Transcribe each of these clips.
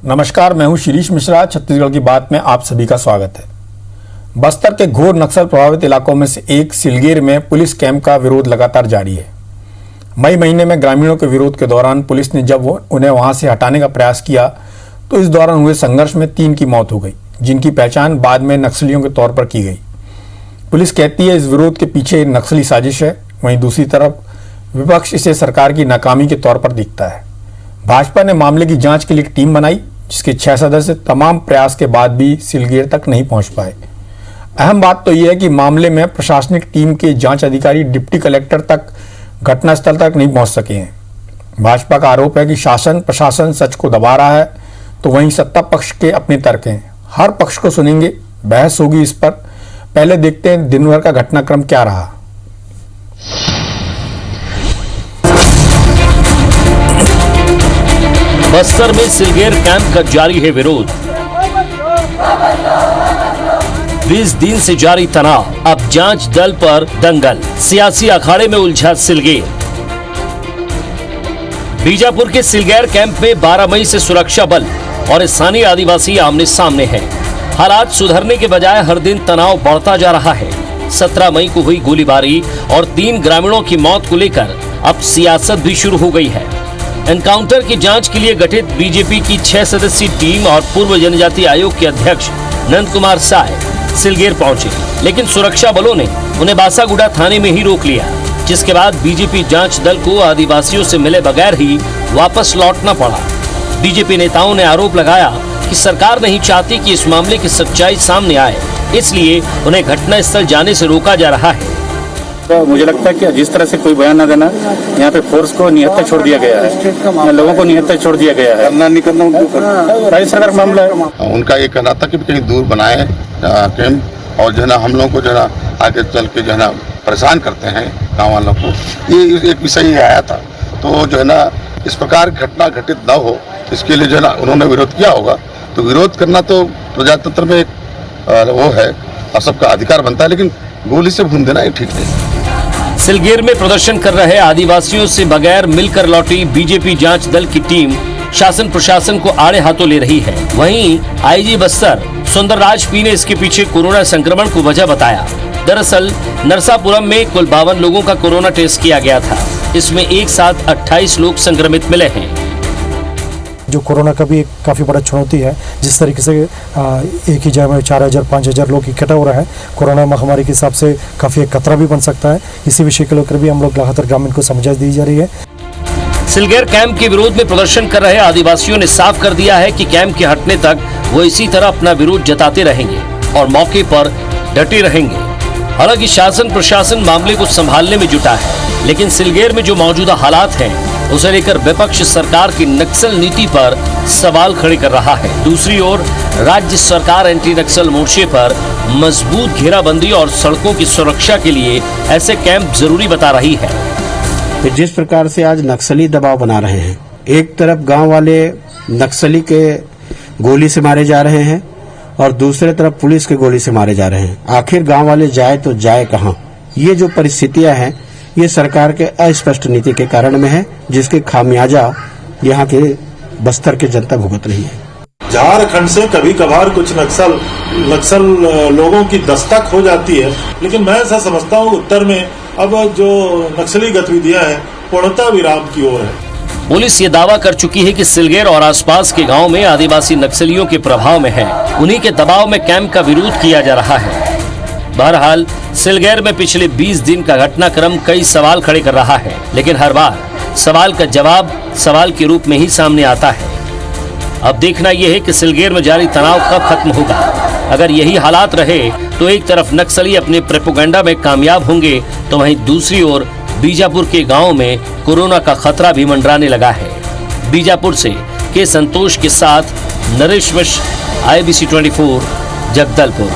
नमस्कार, मैं हूं शिरीष मिश्रा। छत्तीसगढ़ की बात में आप सभी का स्वागत है। बस्तर के घोर नक्सल प्रभावित इलाकों में से एक सिलगेर में पुलिस कैंप का विरोध लगातार जारी है। मई महीने में ग्रामीणों के विरोध के दौरान पुलिस ने जब उन्हें वहां से हटाने का प्रयास किया तो इस दौरान हुए संघर्ष में 3 की मौत हो गई, जिनकी पहचान बाद में नक्सलियों के तौर पर की गई। पुलिस कहती है इस विरोध के पीछे नक्सली साजिश है, वहीं दूसरी तरफ विपक्ष इसे सरकार की नाकामी के तौर पर दिखता है। भाजपा ने मामले की जांच के लिए एक टीम बनाई, जिसके 6 सदस्य तमाम प्रयास के बाद भी सिलगेर तक नहीं पहुंच पाए। अहम बात तो यह है कि मामले में प्रशासनिक टीम के जांच अधिकारी डिप्टी कलेक्टर तक घटनास्थल तक नहीं पहुंच सके हैं। भाजपा का आरोप है कि शासन प्रशासन सच को दबा रहा है, तो वहीं सत्ता पक्ष के अपने तर्क हैं। हर पक्ष को सुनेंगे, बहस होगी इस पर। पहले देखते हैं दिन भर का घटनाक्रम क्या रहा। बस्तर में सिलगेर कैंप का जारी है विरोध। 20 दिन से जारी तनाव, अब जांच दल पर दंगल। सियासी अखाड़े में उलझा सिलगेर। बीजापुर के सिलगेर कैंप में 12 मई से सुरक्षा बल और स्थानीय आदिवासी आमने सामने हैं। हालात सुधरने के बजाय हर दिन तनाव बढ़ता जा रहा है। 17 मई को हुई गोलीबारी और 3 ग्रामीणों की मौत को लेकर अब सियासत भी शुरू हो गई है। एनकाउंटर की जांच के लिए गठित बीजेपी की 6 सदस्यीय टीम और पूर्व जनजाति आयोग के अध्यक्ष नंद कुमार साय सिलगेर पहुंचे, लेकिन सुरक्षा बलों ने उन्हें बासागुड़ा थाने में ही रोक लिया, जिसके बाद बीजेपी जांच दल को आदिवासियों से मिले बगैर ही वापस लौटना पड़ा। बीजेपी नेताओं ने आरोप लगाया कि सरकार नहीं चाहती कि इस मामले की सच्चाई सामने आए, इसलिए उन्हें घटनास्थल जाने से रोका जा रहा है। तो मुझे लगता है कि जिस तरह से कोई बयान न देना, यहाँ पे फोर्स को निहत्था छोड़ दिया गया है, लोगों को निहत्था छोड़ दिया गया है। राज्य सरकार का मामला है। उनका ये कहना था कि कहीं दूर बनाए कैंप, और जो है ना हम लोगों को जो है ना आगे चल के जो है ना परेशान करते हैं गाँव वालों को, ये एक विषय ही आया था। तो जो है ना इस प्रकार की घटना घटित न हो, इसके लिए जो है ना उन्होंने विरोध किया होगा। तो विरोध करना तो प्रजातंत्र में एक वो है और सबका अधिकार बनता है, लेकिन गोली से भून देना ये ठीक नहीं। सिलगेर में प्रदर्शन कर रहे आदिवासियों से बगैर मिलकर लौटी बीजेपी जांच दल की टीम शासन प्रशासन को आड़े हाथों ले रही है। वहीं आईजी बस्तर सुंदरराज पी ने इसके पीछे कोरोना संक्रमण को वजह बताया। दरअसल नरसापुरम में कुल 52 लोगों का कोरोना टेस्ट किया गया था। इसमें एक साथ 28 लोग संक्रमित मिले हैं। जो कोरोना का भी एक काफ़ी बड़ा चुनौती है, जिस तरीके से एक ही जगह में 4000-5000 लोग इकट्ठा हो रहे हैं, कोरोना महामारी के हिसाब से काफ़ी एक खतरा भी बन सकता है। इसी विषय को लेकर भी हम लोग लगातार ग्रामीण को समझाइश दी जा रही है। सिलगेर कैंप के विरोध में प्रदर्शन कर रहे आदिवासियों ने साफ कर दिया है कि कैंप के हटने तक वो इसी तरह अपना विरोध जताते रहेंगे और मौके पर डटे रहेंगे। हालांकि शासन प्रशासन मामले को संभालने में जुटा है, लेकिन सिलगेर में जो मौजूदा हालात हैं उसे लेकर विपक्ष सरकार की नक्सल नीति पर सवाल खड़े कर रहा है। दूसरी ओर राज्य सरकार एंटी नक्सल मोर्चे पर मजबूत घेराबंदी और सड़कों की सुरक्षा के लिए ऐसे कैंप जरूरी बता रही है। तो जिस प्रकार से आज नक्सली दबाव बना रहे हैं, एक तरफ गांव वाले नक्सली के गोली से मारे जा रहे हैं और दूसरे तरफ पुलिस के गोली से मारे जा रहे हैं। आखिर गांव वाले जाए तो जाए कहां? ये जो परिस्थितियां हैं, ये सरकार के अस्पष्ट नीति के कारण में है, जिसके खामियाजा यहाँ के बस्तर की जनता भुगत रही है। झारखंड से कभी कभार कुछ नक्सल लोगों की दस्तक हो जाती है, लेकिन मैं ऐसा समझता हूँ उत्तर में अब जो नक्सली गतिविधियां हैं पूर्णतः विराम की ओर है। पुलिस ये दावा कर चुकी है कि सिलगेर और आसपास के गांव में आदिवासी नक्सलियों के प्रभाव में है। उन्हीं के दबाव में कैंप का विरोध किया जा रहा है। बहरहाल सिलगेर में पिछले 20 दिन का घटनाक्रम कई सवाल खड़े कर रहा है, लेकिन हर बार सवाल का जवाब सवाल के रूप में ही सामने आता है। अब देखना यह है कि सिलगेर में जारी तनाव कब खत्म होगा। अगर यही हालात रहे तो एक तरफ नक्सली अपने प्रोपेगेंडा में कामयाब होंगे, तो वहीं दूसरी ओर बीजापुर के गांव में कोरोना का खतरा भी मंडराने लगा है। बीजापुर से के संतोष के साथ नरेश मिश्र, IBC 24, जगदलपुर।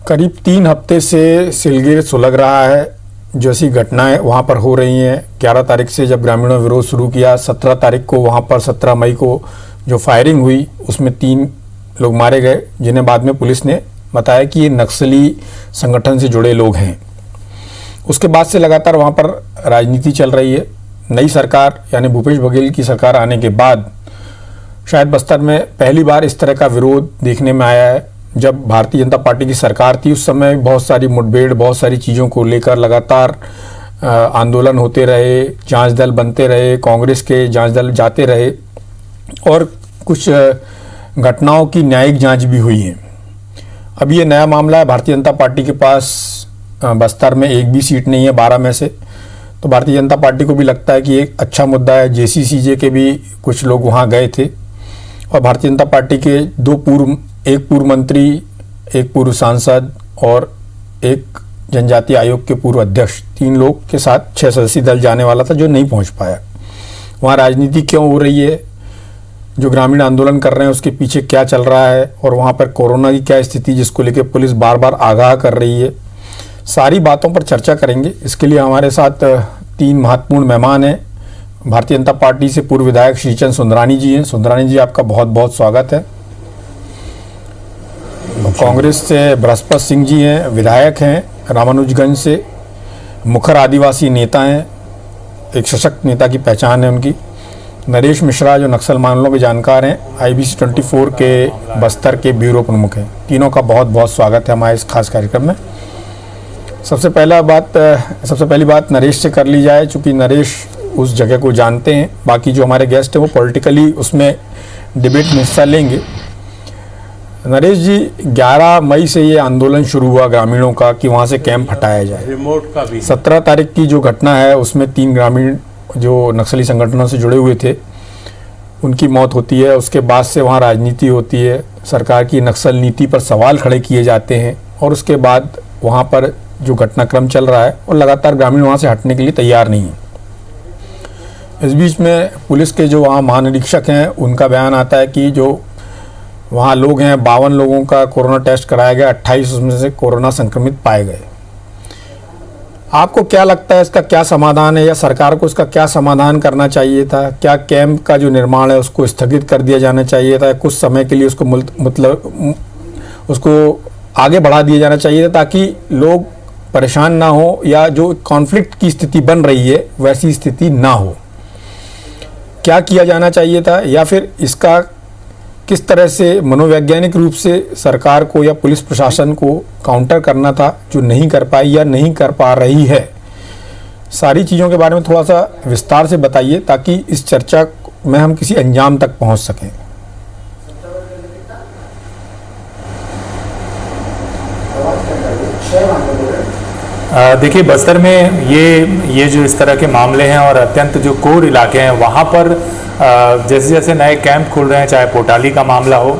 करीब 3 हफ्ते से सिलगेर सुलग रहा है। जो ऐसी घटनाएं वहां पर हो रही हैं, 11 तारीख से जब ग्रामीणों ने विरोध शुरू किया, 17 तारीख को वहां पर 17 मई को जो फायरिंग हुई उसमें 3 लोग मारे गए, जिन्हें बाद में पुलिस ने बताया कि ये नक्सली संगठन से जुड़े लोग हैं। उसके बाद से लगातार वहाँ पर राजनीति चल रही है। नई सरकार यानी भूपेश बघेल की सरकार आने के बाद शायद बस्तर में पहली बार इस तरह का विरोध देखने में आया है। जब भारतीय जनता पार्टी की सरकार थी उस समय बहुत सारी मुठभेड़, बहुत सारी चीज़ों को लेकर लगातार आंदोलन होते रहे, जांच दल बनते रहे, कांग्रेस के जांच दल जाते रहे और कुछ घटनाओं की न्यायिक जांच भी हुई है। अब ये नया मामला है, भारतीय जनता पार्टी के पास बस्तर में एक भी सीट नहीं है 12 में से, तो भारतीय जनता पार्टी को भी लगता है कि एक अच्छा मुद्दा है। JCCJ के भी कुछ लोग वहाँ गए थे और भारतीय जनता पार्टी के एक पूर्व मंत्री, एक पूर्व सांसद और एक जनजातीय आयोग के पूर्व अध्यक्ष, 3 लोग के साथ 6 सदस्यीय दल जाने वाला था जो नहीं पहुंच पाया। वहाँ राजनीति क्यों हो रही है, जो ग्रामीण आंदोलन कर रहे हैं उसके पीछे क्या चल रहा है और वहाँ पर कोरोना की क्या स्थिति जिसको लेकर पुलिस बार बार आगाह कर रही है, सारी बातों पर चर्चा करेंगे। इसके लिए हमारे साथ 3 महत्वपूर्ण मेहमान हैं। भारतीय जनता पार्टी से पूर्व विधायक श्रीचंद सुंदरानी जी हैं। सुंदरानी जी, आपका बहुत बहुत स्वागत है। कांग्रेस से बृहस्पति सिंह जी हैं, विधायक हैं रामानुजगंज से, मुखर आदिवासी नेता हैं, एक सशक्त नेता की पहचान है उनकी। नरेश मिश्रा जो नक्सल मामलों के जानकार हैं, IBC 24 के बस्तर के ब्यूरो प्रमुख हैं। तीनों का बहुत बहुत स्वागत है हमारे इस खास कार्यक्रम में। सबसे पहली बात नरेश से कर ली जाए, चूँकि नरेश उस जगह को जानते हैं। बाकी जो हमारे गेस्ट हैं वो पॉलिटिकली उसमें डिबेट में हिस्सा लेंगे। नरेश जी, 11 मई से ये आंदोलन शुरू हुआ ग्रामीणों का कि वहाँ से कैंप हटाया जाए। रिमोट का भी 17 तारीख की जो घटना है उसमें 3 ग्रामीण जो नक्सली संगठनों से जुड़े हुए थे उनकी मौत होती है। उसके बाद से वहाँ राजनीति होती है, सरकार की नक्सल नीति पर सवाल खड़े किए जाते हैं और उसके बाद वहाँ पर जो घटनाक्रम चल रहा है और लगातार ग्रामीण वहाँ से हटने के लिए तैयार नहीं है। इस बीच में पुलिस के जो वहाँ महानिरीक्षक हैं उनका बयान आता है कि जो वहाँ लोग हैं 52 लोगों का कोरोना टेस्ट कराया गया, 28 उसमें से कोरोना संक्रमित पाए गए। आपको क्या लगता है इसका क्या समाधान है या सरकार को इसका क्या समाधान करना चाहिए था? क्या कैंप का जो निर्माण है उसको स्थगित कर दिया जाना चाहिए था, कुछ समय के लिए उसको मतलब उसको आगे बढ़ा दिया जाना चाहिए था ताकि लोग परेशान ना हो या जो कॉन्फ्लिक्ट की स्थिति बन रही है वैसी स्थिति ना हो? क्या किया जाना चाहिए था या फिर इसका किस तरह से मनोवैज्ञानिक रूप से सरकार को या पुलिस प्रशासन को काउंटर करना था जो नहीं कर पाई या नहीं कर पा रही है? सारी चीज़ों के बारे में थोड़ा सा विस्तार से बताइए ताकि इस चर्चा में हम किसी अंजाम तक पहुंच सकें। देखिए, बस्तर में ये जो इस तरह के मामले हैं और अत्यंत जो कोर इलाके हैं वहाँ पर जैसे जैसे नए कैंप खुल रहे हैं, चाहे पोटाली का मामला हो,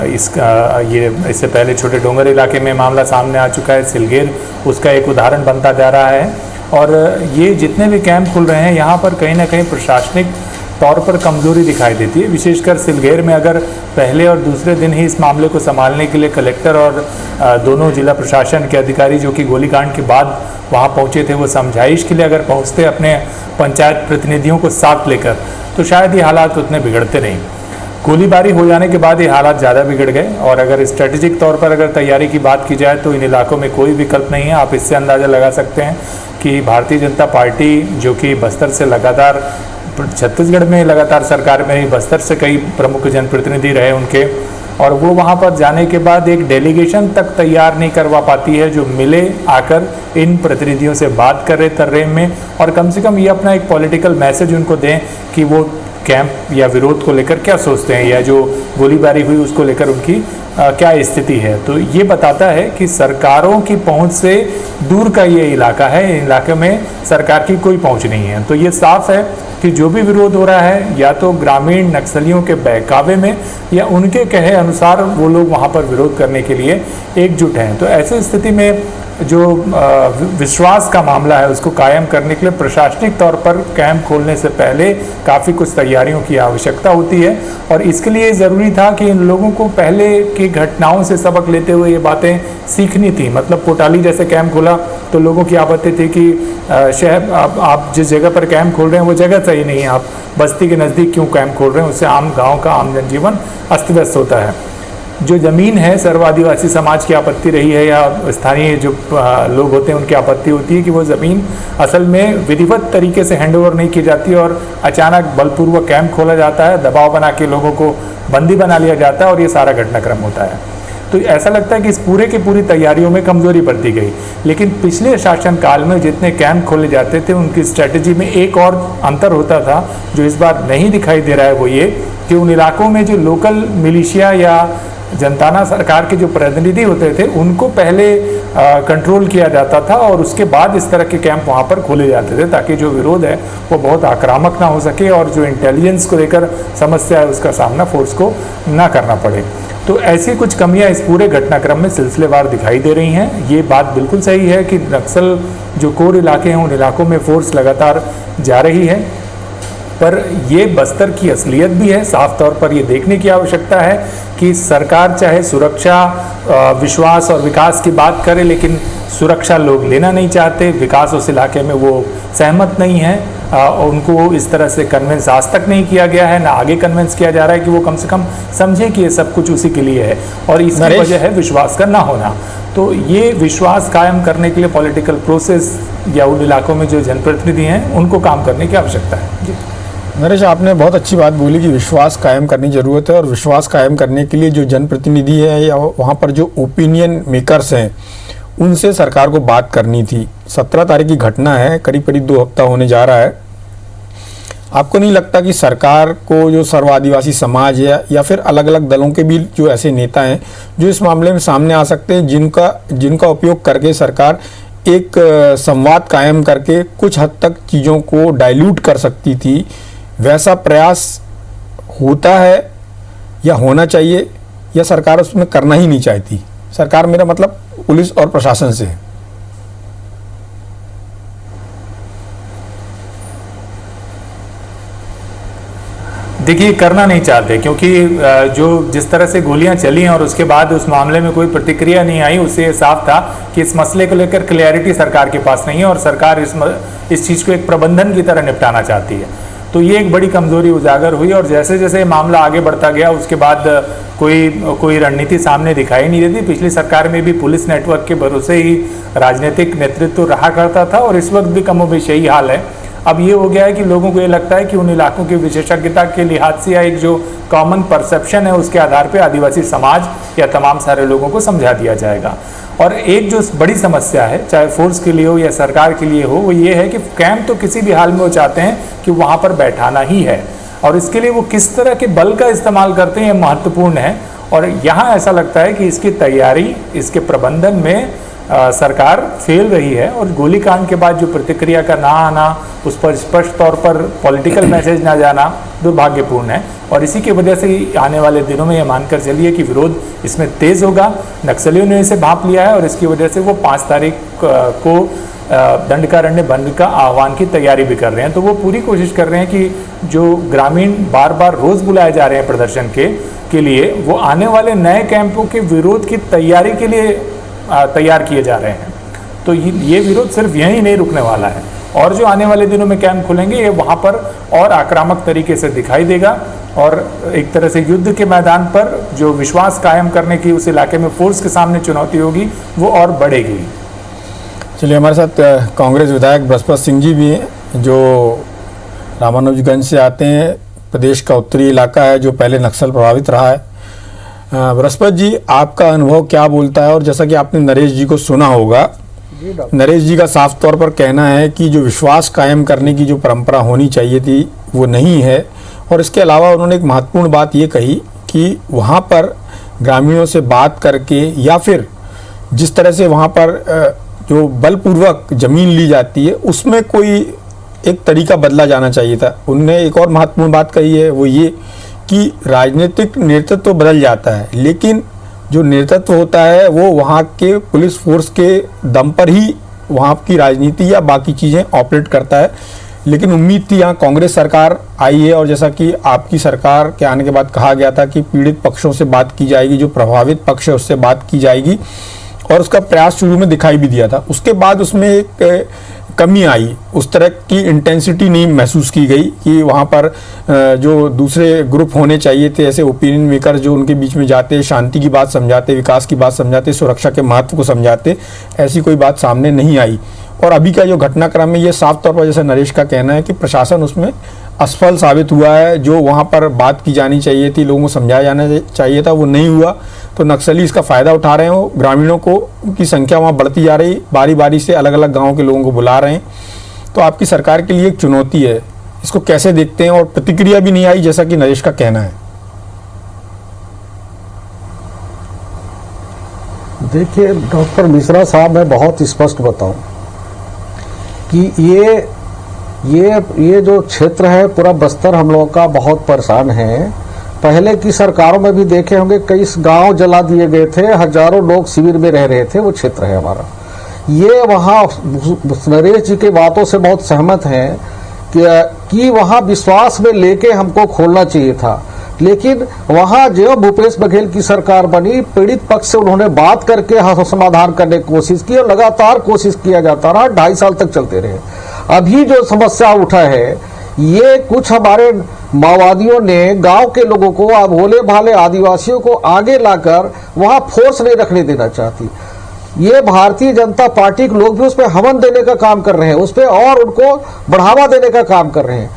इससे पहले छोटे डोंगर इलाके में मामला सामने आ चुका है, सिलगेर उसका एक उदाहरण बनता जा रहा है। और ये जितने भी कैंप खुल रहे हैं यहाँ पर कहीं ना कहीं प्रशासनिक तौर पर कमजोरी दिखाई देती है। विशेषकर सिलगेर में अगर पहले और दूसरे दिन ही इस मामले को संभालने के लिए कलेक्टर और दोनों जिला प्रशासन के अधिकारी जो कि गोलीकांड के बाद वहाँ पहुँचे थे वो समझाइश के लिए अगर पहुँचते अपने पंचायत प्रतिनिधियों को साथ लेकर, तो शायद ये हालात उतने बिगड़ते नहीं। गोलीबारी हो जाने के बाद ये हालात ज़्यादा बिगड़ गए और अगर स्ट्रेटेजिक तौर पर अगर तैयारी की बात की जाए तो इन इलाकों में कोई विकल्प नहीं है। आप इससे अंदाज़ा लगा सकते हैं कि भारतीय जनता पार्टी जो कि बस्तर से लगातार छत्तीसगढ़ में लगातार सरकार में ही बस्तर से कई प्रमुख जनप्रतिनिधि रहे उनके, और वो वहाँ पर जाने के बाद एक डेलीगेशन तक तैयार नहीं करवा पाती है जो मिले आकर इन प्रतिनिधियों से बात करे तर्रेम में, और कम से कम ये अपना एक पॉलिटिकल मैसेज उनको दें कि वो कैंप या विरोध को लेकर क्या सोचते हैं या जो गोलीबारी हुई उसको लेकर उनकी क्या स्थिति है। तो ये बताता है कि सरकारों की पहुंच से दूर का ये इलाका है, इलाके में सरकार की कोई पहुंच नहीं है। तो ये साफ है कि जो भी विरोध हो रहा है या तो ग्रामीण नक्सलियों के बहकावे में या उनके कहे अनुसार वो लोग वहाँ पर विरोध करने के लिए एकजुट हैं। तो ऐसी स्थिति में जो विश्वास का मामला है उसको कायम करने के लिए प्रशासनिक तौर पर कैंप खोलने से पहले काफ़ी कुछ तैयारियों की आवश्यकता होती है, और इसके लिए ज़रूरी था कि इन लोगों को पहले की घटनाओं से सबक लेते हुए ये बातें सीखनी थी। मतलब पोटाली जैसे कैंप खोला तो लोगों की आपत्ति थी कि शहर आप जिस जगह पर कैंप खोल रहे हैं वो जगह सही नहीं है, आप बस्ती के नज़दीक क्यों कैंप खोल रहे हैं, उससे आम गाँव का आम जनजीवन अस्त व्यस्त होता है। जो ज़मीन है सर्व आदिवासी समाज की आपत्ति रही है या स्थानीय जो लोग होते हैं उनकी आपत्ति होती है कि वो ज़मीन असल में विधिवत तरीके से हैंडओवर नहीं की जाती और अचानक बलपूर्वक कैंप खोला जाता है, दबाव बना के लोगों को बंदी बना लिया जाता है और ये सारा घटनाक्रम होता है। तो ऐसा लगता है कि इस पूरे की पूरी तैयारियों में कमजोरी बरती गई। लेकिन पिछले शासनकाल में जितने कैंप खोले जाते थे उनकी स्ट्रेटजी में एक और अंतर होता था जो इस बार नहीं दिखाई दे रहा है, वो ये कि उन इलाकों में जो लोकल मिलिशिया या जनताना सरकार के जो प्रतिनिधि होते थे उनको पहले कंट्रोल किया जाता था और उसके बाद इस तरह के कैंप वहाँ पर खोले जाते थे ताकि जो विरोध है वो बहुत आक्रामक ना हो सके और जो इंटेलिजेंस को लेकर समस्या है उसका सामना फोर्स को ना करना पड़े। तो ऐसी कुछ कमियां इस पूरे घटनाक्रम में सिलसिलेवार दिखाई दे रही हैं। ये बात बिल्कुल सही है कि नक्सल जो कोर इलाके हैं उन इलाकों में फोर्स लगातार जा रही है, पर ये बस्तर की असलियत भी है। साफ तौर पर ये देखने की आवश्यकता है कि सरकार चाहे सुरक्षा, विश्वास और विकास की बात करे लेकिन सुरक्षा लोग लेना नहीं चाहते, विकास उस इलाके में वो सहमत नहीं है, उनको इस तरह से कन्विंस आज तक नहीं किया गया है, ना आगे कन्विंस किया जा रहा है कि वो कम से कम समझे कि ये सब कुछ उसी के लिए है और इसकी वजह है विश्वास का ना होना। तो ये विश्वास कायम करने के लिए पॉलिटिकल प्रोसेस या उन इलाकों में जो जनप्रतिनिधि हैं उनको काम करने की आवश्यकता है। जी नरेश, आपने बहुत अच्छी बात बोली कि विश्वास कायम करने की ज़रूरत है और विश्वास कायम करने के लिए जो जनप्रतिनिधि है या वहाँ पर जो ओपिनियन मेकर्स हैं उनसे सरकार को बात करनी थी। 17 तारीख की घटना है, करीब करीब 2 हफ्ता होने जा रहा है। आपको नहीं लगता कि सरकार को जो सर्व आदिवासी समाज है या फिर अलग अलग दलों के भी जो ऐसे नेता हैं जो इस मामले में सामने आ सकते हैं, जिनका उपयोग करके सरकार एक संवाद कायम करके कुछ हद तक चीज़ों को डाइल्यूट कर सकती थी, वैसा प्रयास होता है या होना चाहिए या सरकार उसमें करना ही नहीं चाहती? सरकार मेरा मतलब पुलिस और प्रशासन से। देखिए, करना नहीं चाहते क्योंकि जो जिस तरह से गोलियां चली हैं और उसके बाद उस मामले में कोई प्रतिक्रिया नहीं आई, उससे ये साफ था कि इस मसले को लेकर क्लैरिटी सरकार के पास नहीं है और सरकार इस चीज़ को एक प्रबंधन की तरह निपटाना चाहती है। तो ये एक बड़ी कमजोरी उजागर हुई और जैसे जैसे मामला आगे बढ़ता गया उसके बाद कोई रणनीति सामने दिखाई नहीं देती। पिछली सरकार में भी पुलिस नेटवर्क के भरोसे ही राजनीतिक नेतृत्व रहा करता था और इस वक्त भी कमोबेश यही हाल है। अब ये हो गया है कि लोगों को ये लगता है कि उन इलाकों की विशेषज्ञता के लिहाज से या एक जो कॉमन परसेप्शन है उसके आधार पर आदिवासी समाज या तमाम सारे लोगों को समझा दिया जाएगा। और एक जो बड़ी समस्या है, चाहे फोर्स के लिए हो या सरकार के लिए हो, वो ये है कि कैंप तो किसी भी हाल में वो चाहते हैं कि वहाँ पर बैठाना ही है और इसके लिए वो किस तरह के बल का इस्तेमाल करते हैं ये महत्वपूर्ण है। और यहाँ ऐसा लगता है कि इसकी तैयारी, इसके प्रबंधन में सरकार फेल रही है और गोलीकांड के बाद जो प्रतिक्रिया का ना आना, उस पर स्पष्ट तौर पर पॉलिटिकल मैसेज ना जाना दुर्भाग्यपूर्ण है और इसी की वजह से आने वाले दिनों में ये मानकर चलिए कि विरोध इसमें तेज होगा। नक्सलियों ने इसे भांप लिया है और इसकी वजह से वो 5 तारीख को दंडकारण्य बंद का आह्वान की तैयारी भी कर रहे हैं। तो वो पूरी कोशिश कर रहे हैं कि जो ग्रामीण बार बार रोज बुलाए जा रहे हैं प्रदर्शन के लिए, वो आने वाले नए कैंपों के विरोध की तैयारी के लिए तैयार किए जा रहे हैं। तो ये विरोध सिर्फ यहीं नहीं रुकने वाला है और जो आने वाले दिनों में कैंप खुलेंगे ये वहाँ पर और आक्रामक तरीके से दिखाई देगा और एक तरह से युद्ध के मैदान पर जो विश्वास कायम करने की उस इलाके में फोर्स के सामने चुनौती होगी वो और बढ़ेगी। चलिए, हमारे साथ कांग्रेस विधायक बृहस्पत सिंह जी भी हैं जो रामानुजगंज से आते हैं। प्रदेश का उत्तरी इलाका है जो पहले नक्सल प्रभावित रहा है। बृहस्पत जी, आपका अनुभव क्या बोलता है? और जैसा कि आपने नरेश जी को सुना होगा, नरेश जी का साफ तौर पर कहना है कि जो विश्वास कायम करने की जो परंपरा होनी चाहिए थी वो नहीं है और इसके अलावा उन्होंने एक महत्वपूर्ण बात ये कही कि वहाँ पर ग्रामीणों से बात करके या फिर जिस तरह से वहाँ पर जो बलपूर्वक ज़मीन ली जाती है उसमें कोई एक तरीका बदला जाना चाहिए था। उनने एक और महत्वपूर्ण बात कही है, वो ये कि राजनीतिक नेतृत्व तो बदल जाता है लेकिन जो नेतृत्व होता है वो वहाँ के पुलिस फोर्स के दम पर ही वहाँ की राजनीति या बाकी चीज़ें ऑपरेट करता है। लेकिन उम्मीद थी यहाँ कांग्रेस सरकार आई है और जैसा कि आपकी सरकार के आने के बाद कहा गया था कि पीड़ित पक्षों से बात की जाएगी, जो प्रभावित पक्ष है उससे बात की जाएगी और उसका प्रयास शुरू में दिखाई भी दिया था। उसके बाद उसमें एक कमी आई, उस तरह की इंटेंसिटी नहीं महसूस की गई कि वहाँ पर जो दूसरे ग्रुप होने चाहिए थे, ऐसे ओपिनियन मेकर जो उनके बीच में जाते, शांति की बात समझाते, विकास की बात समझाते, सुरक्षा के महत्व को समझाते, ऐसी कोई बात सामने नहीं आई। और अभी का जो घटनाक्रम है ये साफ तौर पर, जैसे नरेश का कहना है कि प्रशासन उसमें असफल साबित हुआ है। जो वहाँ पर बात की जानी चाहिए थी, लोगों को समझाया जाना चाहिए था, वो नहीं हुआ। तो नक्सली इसका फ़ायदा उठा रहे हो, ग्रामीणों को की संख्या वहाँ बढ़ती जा रही, बारी बारी से अलग अलग गाँव के लोगों को बुला रहे हैं। तो आपकी सरकार के लिए एक चुनौती है, इसको कैसे देखते हैं? और प्रतिक्रिया भी नहीं आई जैसा कि नरेश का कहना है। देखिए डॉक्टर मिश्रा साहब, मैं बहुत स्पष्ट बताऊं कि ये जो क्षेत्र है पूरा बस्तर हम लोगों का बहुत परेशान है। पहले की सरकारों में भी देखे होंगे, कई गांव जला दिए गए थे, हजारों लोग शिविर में रह रहे थे। वो क्षेत्र है हमारा। ये वहाँ नरेश जी की बातों से बहुत सहमत हैं कि वहाँ विश्वास में लेके हमको खोलना चाहिए था, लेकिन वहाँ जो भूपेश बघेल की सरकार बनी, पीड़ित पक्ष से उन्होंने बात करके समाधान करने की कोशिश की और लगातार कोशिश किया जाता रहा, 2.5 साल तक चलते रहे। अभी जो समस्या उठा है, ये कुछ हमारे माओवादियों ने गांव के लोगों को, भोले भाले आदिवासियों को आगे लाकर वहां फोर्स नहीं रखने देना चाहती। ये भारतीय जनता पार्टी के लोग भी उस पर हवन देने का काम कर रहे हैं, उस पर और उनको बढ़ावा देने का काम कर रहे हैं।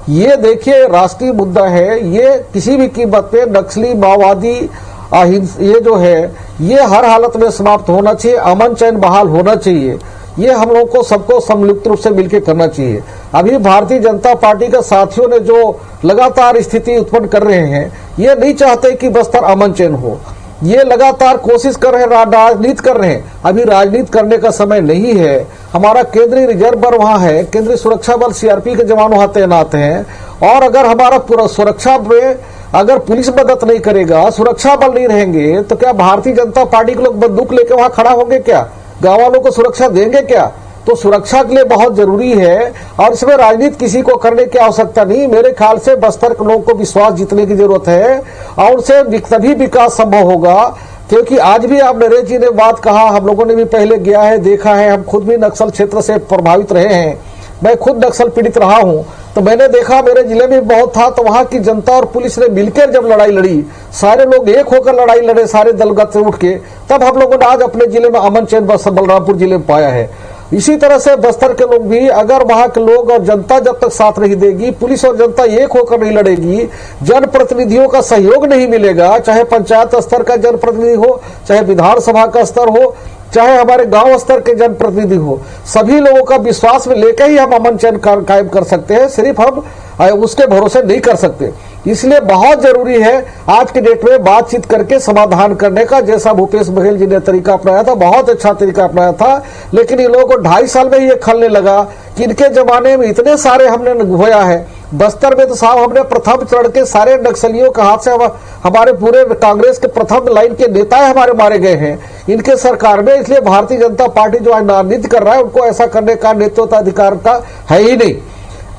ये देखिए राष्ट्रीय मुद्दा है। ये किसी भी कीमत पे नक्सली, माओवादी, ये जो है ये हर हालत में समाप्त होना चाहिए, अमन चैन बहाल होना चाहिए। ये हम लोगों को सबको सम्मिलित रूप से मिलकर करना चाहिए। अभी भारतीय जनता पार्टी के साथियों ने जो लगातार स्थिति उत्पन्न कर रहे हैं, ये नहीं चाहते कि बस्तर अमन चैन हो। ये लगातार कोशिश कर रहे हैं, राजनीति कर रहे हैं। अभी राजनीति करने का समय नहीं है। हमारा केंद्रीय रिजर्व बल वहाँ है, केंद्रीय सुरक्षा बल सीआरपी के जवान वहाँ तैनात हैं। और अगर हमारा पूरा सुरक्षा में अगर पुलिस मदद नहीं करेगा, सुरक्षा बल नहीं रहेंगे, तो क्या भारतीय जनता पार्टी के लोग बंदूक लेके वहाँ खड़ा होंगे क्या? गाँव वालों को सुरक्षा देंगे क्या? तो सुरक्षा के लिए बहुत जरूरी है और इसमें राजनीति किसी को करने की आवश्यकता नहीं। मेरे ख्याल से बस्तर के लोगों को विश्वास जीतने की जरूरत है और उससे तभी विकास संभव होगा। क्योंकि आज भी आप नरेश जी ने बात कहा, हम लोगों ने भी पहले गया है, देखा है, हम खुद भी नक्सल क्षेत्र से प्रभावित रहे हैं। मैं खुद नक्सल पीड़ित रहा हूँ, तो मैंने देखा मेरे जिले में बहुत था, तो वहां की जनता और पुलिस ने मिलकर जब लड़ाई लड़ी, सारे लोग एक होकर लड़ाई लड़े, सारे दलगत से उठ के, तब हम लोगों ने आज अपने जिले में अमन चैन बलरामपुर जिले में पाया है। इसी तरह से बस्तर के लोग भी, अगर वहां के लोग और जनता जब तक साथ नहीं देगी, पुलिस और जनता एक होकर नहीं लड़ेगी, जनप्रतिनिधियों का सहयोग नहीं मिलेगा, चाहे पंचायत स्तर का जनप्रतिनिधि हो, चाहे विधानसभा का स्तर हो, चाहे हमारे गांव स्तर के जनप्रतिनिधि हो, सभी लोगों का विश्वास में लेकर ही हम अमन चैन कायम कर सकते हैं। सिर्फ हम उसके भरोसे नहीं कर सकते। इसलिए बहुत जरूरी है आज के डेट में बातचीत करके समाधान करने का, जैसा भूपेश बघेल जी ने तरीका अपनाया था, बहुत अच्छा तरीका अपनाया था। लेकिन इन लोगों को 2.5 साल में ये खलने लगा कि इनके जमाने में इतने सारे हमने होया है। बस्तर में तो साहब हमने प्रथम चढ़ के सारे नक्सलियों के हाथ से हमारे पूरे कांग्रेस के प्रथम लाइन के नेता हमारे मारे गए हैं इनके सरकार में। इसलिए भारतीय जनता पार्टी जो आज राजनीति कर रहा है, उनको ऐसा करने का नेतृत्व अधिकार का है ही नहीं।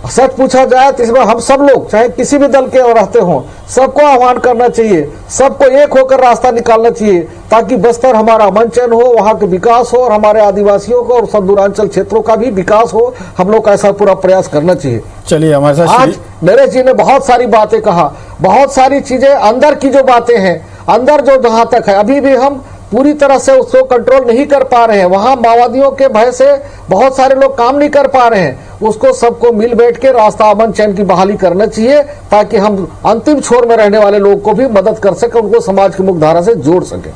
सच पूछा जाए तो इसमें हम सब लोग, चाहे किसी भी दल के रहते हों, सबको आह्वान करना चाहिए, सबको एक होकर रास्ता निकालना चाहिए, ताकि बस्तर हमारा अमन चैन हो, वहां का विकास हो और हमारे आदिवासियों को और संदूरांचल क्षेत्रों का भी विकास हो। हम लोग का ऐसा पूरा प्रयास करना चाहिए। चलिए हमारे साथ आज नरेश जी ने बहुत सारी बातें कहा, बहुत सारी चीजें अंदर की जो बातें हैं, अंदर जो जहां तक है अभी भी हम पूरी तरह से उसको कंट्रोल नहीं कर पा रहे हैं। वहां माओवादियों के भय से बहुत सारे लोग काम नहीं कर पा रहे हैं। उसको सबको मिल बैठ के रास्ता अमन चैन की बहाली करना चाहिए, ताकि हम अंतिम छोर में रहने वाले लोग को भी मदद कर सके, उनको समाज की मुख्यधारा से जोड़ सके।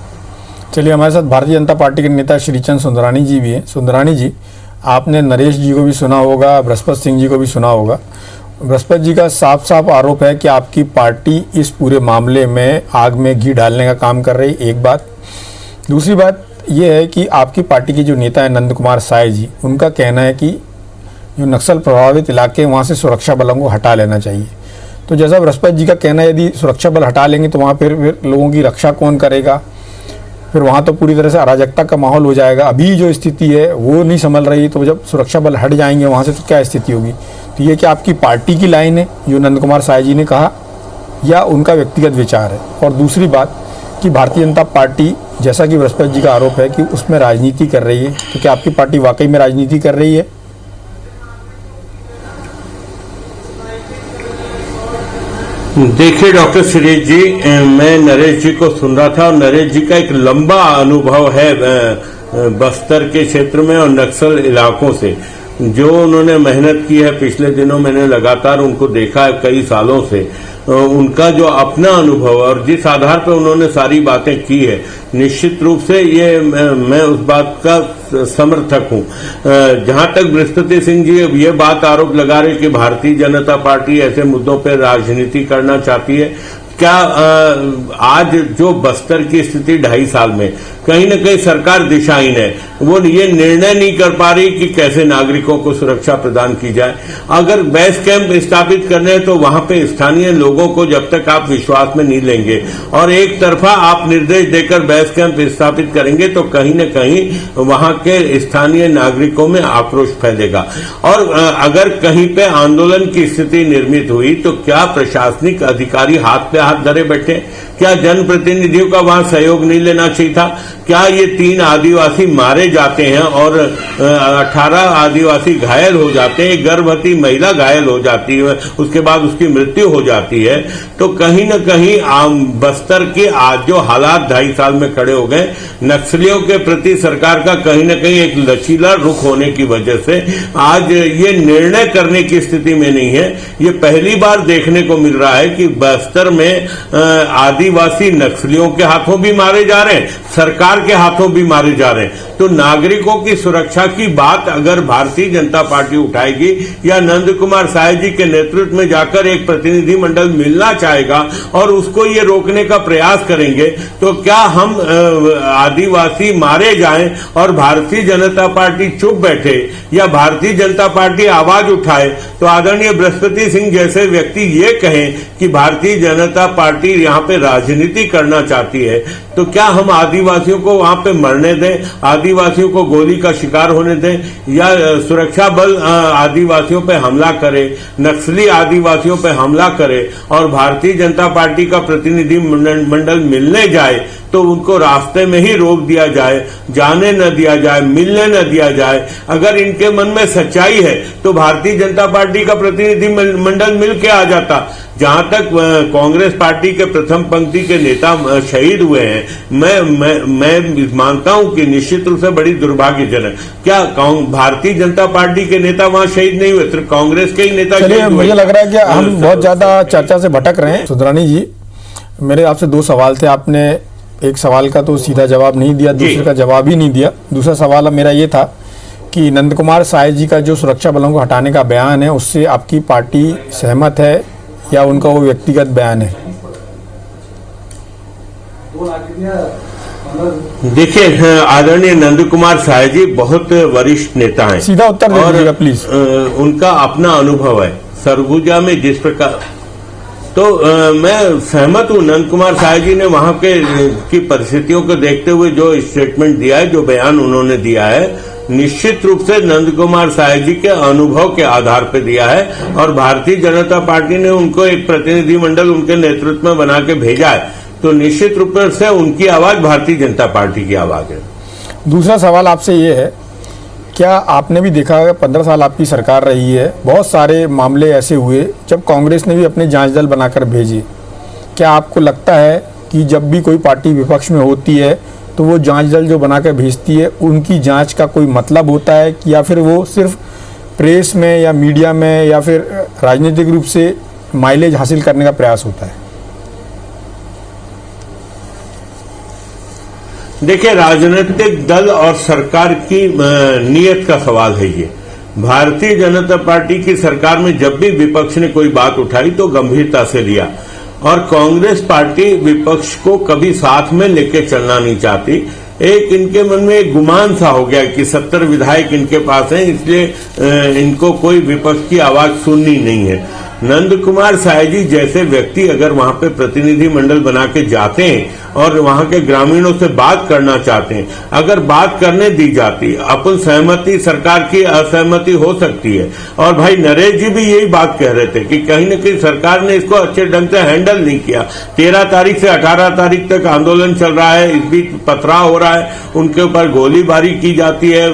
चलिए हमारे साथ भारतीय जनता पार्टी के नेता श्रीचंद सुंदरानी जी भी हैं। सुंदरानी जी, आपने नरेश जी को भी सुना होगा, बृहस्पति सिंह जी को भी सुना होगा। बृहस्पति जी का साफ साफ आरोप है कि आपकी पार्टी इस पूरे मामले में आग में घी डालने का काम कर रही, एक बात। दूसरी बात यह है कि आपकी पार्टी के जो नेता हैं नंद कुमार साय जी, उनका कहना है कि जो नक्सल प्रभावित इलाके हैं वहाँ से सुरक्षा बलों को हटा लेना चाहिए। तो जैसा बृहस्पति जी का कहना है, यदि सुरक्षा बल हटा लेंगे तो वहाँ फिर लोगों की रक्षा कौन करेगा? फिर वहाँ तो पूरी तरह से अराजकता का माहौल हो जाएगा। अभी जो स्थिति है वो नहीं संभल रही, तो जब सुरक्षा बल हट जाएंगे वहाँ से तो क्या स्थिति होगी? तो ये कि आपकी पार्टी की लाइन है जो नंद कुमार साय जी ने कहा, या उनका व्यक्तिगत विचार है? और दूसरी बात कि भारतीय जनता पार्टी, जैसा कि बृहस्पति जी का आरोप है कि उसमें राजनीति कर रही है, तो क्या आपकी पार्टी वाकई में राजनीति कर रही है? देखिए डॉक्टर सुरेश जी, मैं नरेश जी को सुन रहा था और नरेश जी का एक लंबा अनुभव है बस्तर के क्षेत्र में और नक्सल इलाकों से, जो उन्होंने मेहनत की है पिछले दिनों। मैंने लगातार उनको देखा है कई सालों से। उनका जो अपना अनुभव और जिस आधार पर उन्होंने सारी बातें की है, निश्चित रूप से ये मैं उस बात का समर्थक हूं। जहां तक बृहस्पति सिंह जी ये बात आरोप लगा रहे कि भारतीय जनता पार्टी ऐसे मुद्दों पर राजनीति करना चाहती है, क्या आज जो बस्तर की स्थिति 2.5 साल में कहीं न कहीं सरकार दिशाहीन है, वो ये निर्णय नहीं कर पा रही कि कैसे नागरिकों को सुरक्षा प्रदान की जाए। अगर बेस कैंप स्थापित करने हैं तो वहां पे स्थानीय लोगों को जब तक आप विश्वास में नहीं लेंगे और एक तरफा आप निर्देश देकर बेस कैंप स्थापित करेंगे तो कहीं न कहीं वहां के स्थानीय नागरिकों में आक्रोश फैलेगा। और अगर कहीं पे आंदोलन की स्थिति निर्मित हुई तो क्या प्रशासनिक अधिकारी हाथ पे हाथ धरे बैठे? क्या जनप्रतिनिधियों का वहां सहयोग नहीं लेना चाहिए था? क्या ये 3 आदिवासी मारे जाते हैं और 18 आदिवासी घायल हो जाते हैं, एक गर्भवती महिला घायल हो जाती है, उसके बाद उसकी मृत्यु हो जाती है, तो कहीं न कहीं बस्तर के आज जो हालात 2.5 साल में खड़े हो गए, नक्सलियों के प्रति सरकार का कहीं न कहीं एक लचीला रुख होने की वजह से आज ये निर्णय करने की स्थिति में नहीं है। ये पहली बार देखने को मिल रहा है कि बस्तर में आदिवासी नक्सलियों के हाथों भी मारे जा रहे हैं, सरकार के हाथों भी मारे जा रहे हैं। तो नागरिकों की सुरक्षा की बात अगर भारतीय जनता पार्टी उठाएगी या नंद कुमार साय जी के नेतृत्व में जाकर एक प्रतिनिधि मंडल मिलना चाहेगा और उसको ये रोकने का प्रयास करेंगे, तो क्या हम आदिवासी मारे जाएं और भारतीय जनता पार्टी चुप बैठे या भारतीय जनता पार्टी आवाज उठाए? तो आदरणीय बृहस्पति सिंह जैसे व्यक्ति ये कहें कि भारतीय जनता पार्टी यहाँ पे राजनीति करना चाहती है, तो क्या हम आदिवासियों को वहां पे मरने दें, आदिवासियों को गोली का शिकार होने दें, या सुरक्षा बल आदिवासियों पे हमला करे, नक्सली आदिवासियों पे हमला करे और भारतीय जनता पार्टी का प्रतिनिधि मंडल मिलने जाए तो उनको रास्ते में ही रोक दिया जाए, जाने न दिया जाए, मिलने न दिया जाए? अगर इनके मन में सच्चाई है तो भारतीय जनता पार्टी का प्रतिनिधि मंडल मिल के आ जाता। जहां तक कांग्रेस पार्टी के प्रथम पंक्ति के नेता शहीद हुए हैं, मैं मानता हूं कि निश्चित रूप से बड़ी दुर्भाग्यजनक। क्या भारतीय जनता पार्टी के नेता वहां शहीद नहीं हुए, सिर्फ कांग्रेस के ही नेता? चलिए, मुझे लग रहा है कि हम बहुत ज्यादा चर्चा से भटक रहे हैं। सुधरानी जी, मेरे आपसे 2 सवाल थे, आपने एक सवाल का तो सीधा जवाब नहीं दिया, दूसरे का जवाब ही नहीं दिया। दूसरा सवाल मेरा ये था कि नंद कुमार साय जी का जो सुरक्षा बलों को हटाने का बयान है, उससे आपकी पार्टी सहमत है या उनका वो व्यक्तिगत बयान है? देखिए, आदरणीय नंद कुमार साय जी बहुत वरिष्ठ नेता हैं। सीधा उत्तर दे दीजिएगा प्लीज। उनका अपना अनुभव है सरगुजा में जिस प्रकार, तो मैं सहमत हूं। नंद कुमार साय जी ने वहां की परिस्थितियों को देखते हुए जो स्टेटमेंट दिया है, जो बयान उन्होंने दिया है, निश्चित रूप से नंद कुमार साय जी के अनुभव के आधार पर दिया है और भारतीय जनता पार्टी ने उनको एक प्रतिनिधि मंडल उनके नेतृत्व में बना के भेजा है, तो निश्चित रूप से उनकी आवाज भारतीय जनता पार्टी की आवाज है। दूसरा सवाल आपसे ये है, क्या आपने भी देखा है 15 साल आपकी सरकार रही है, बहुत सारे मामले ऐसे हुए जब कांग्रेस ने भी अपने जांच दल बनाकर भेजे। क्या आपको लगता है कि जब भी कोई पार्टी विपक्ष में होती है तो वो जांच दल जो बनाकर भेजती है, उनकी जांच का कोई मतलब होता है कि या फिर वो सिर्फ प्रेस में या मीडिया में या फिर राजनीतिक रूप से माइलेज हासिल करने का प्रयास होता है? देखिए, राजनीतिक दल और सरकार की नीयत का सवाल है ये। भारतीय जनता पार्टी की सरकार में जब भी विपक्ष ने कोई बात उठाई तो गंभीरता से लिया और कांग्रेस पार्टी विपक्ष को कभी साथ में लेके चलना नहीं चाहती। एक इनके मन में एक गुमान सा हो गया कि 70 विधायक इनके पास हैं, इसलिए इनको कोई विपक्ष की आवाज सुननी नहीं है। नंद कुमार साय जी जैसे व्यक्ति अगर वहां पे प्रतिनिधि मंडल बना के जाते हैं और वहां के ग्रामीणों से बात करना चाहते हैं। अगर बात करने दी जाती, अपन सहमति, सरकार की असहमति हो सकती है। और भाई नरेश जी भी यही बात कह रहे थे कि कहीं न कहीं सरकार ने इसको अच्छे ढंग से हैंडल नहीं किया। 13 तारीख से 18 तारीख तक आंदोलन चल रहा है, इस बीच पथराव हो रहा है, उनके ऊपर गोलीबारी की जाती है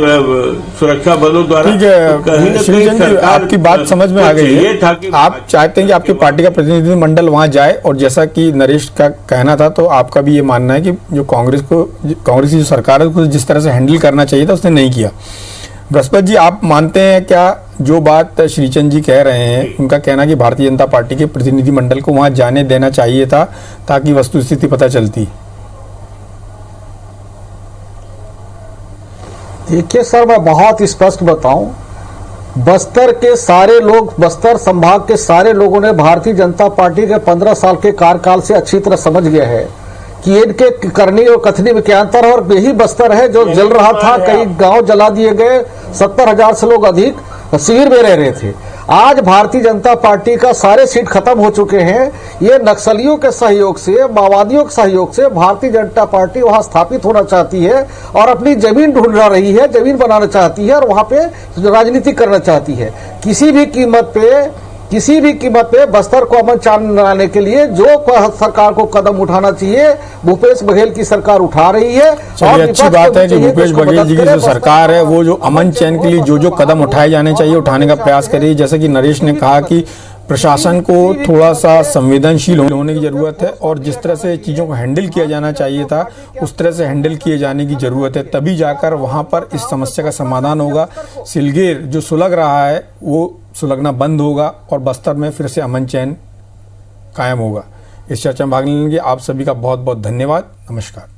सुरक्षा बलों द्वारा। तो कहीं न कहीं आपकी बात समझ में आ गई है। आप चाहते हैं कि आपकी पार्टी का प्रतिनिधिमंडल वहां जाए, और जैसा कि नरेश का कहना था, तो आपका भी ये मानना है कि जो कांग्रेस की जो सरकार है उसको जिस तरह से हैंडल करना चाहिए था उसने नहीं किया। बृहस्पति जी, आप मानते हैं क्या जो बात श्रीचंद जी कह रहे हैं, उनका कहना कि भारतीय जनता पार्टी के प्रतिनिधिमंडल को वहां जाने देना चाहिए था ताकि वस्तुस्थिति पता चलती? देखिए सर, मैं बहुत स्पष्ट बताऊं, बस्तर के सारे लोग, बस्तर संभाग के सारे लोगों ने भारतीय जनता पार्टी के 15 साल के कार्यकाल से अच्छी तरह समझ गया है कि इनके करनी और कथनी में क्या अंतर है। और यही बस्तर है जो जल रहा था, कई गांव जला दिए गए, 70,000 से लोग अधिक शिविर में रह रहे थे। आज भारतीय जनता पार्टी का सारे सीट खत्म हो चुके हैं। ये नक्सलियों के सहयोग से, माओवादियों के सहयोग से भारतीय जनता पार्टी वहां स्थापित होना चाहती है और अपनी जमीन ढूंढ रही है, जमीन बनाना चाहती है और वहां पे राजनीति करना चाहती है। किसी भी कीमत पे बस्तर को अमन चैन लाने के लिए जो सरकार को कदम उठाना चाहिए, भूपेश बघेल की सरकार उठा रही है। और अच्छी बात है कि भूपेश बघेल जी की जो सरकार है वो जो अमन चैन के लिए जो कदम उठाए जाने चाहिए उठाने का प्रयास कर रही है। जैसे कि नरेश ने कहा कि प्रशासन को थोड़ा सा संवेदनशील होने की जरूरत है, और जिस तरह से चीज़ों को हैंडल किया जाना चाहिए था उस तरह से हैंडल किए जाने की जरूरत है, तभी जाकर वहां पर इस समस्या का समाधान होगा। सिलगेर जो सुलग रहा है वो सुलगना बंद होगा और बस्तर में फिर से अमन चैन कायम होगा। इस चर्चा में भाग लेने के लिए आप सभी का बहुत बहुत धन्यवाद। नमस्कार।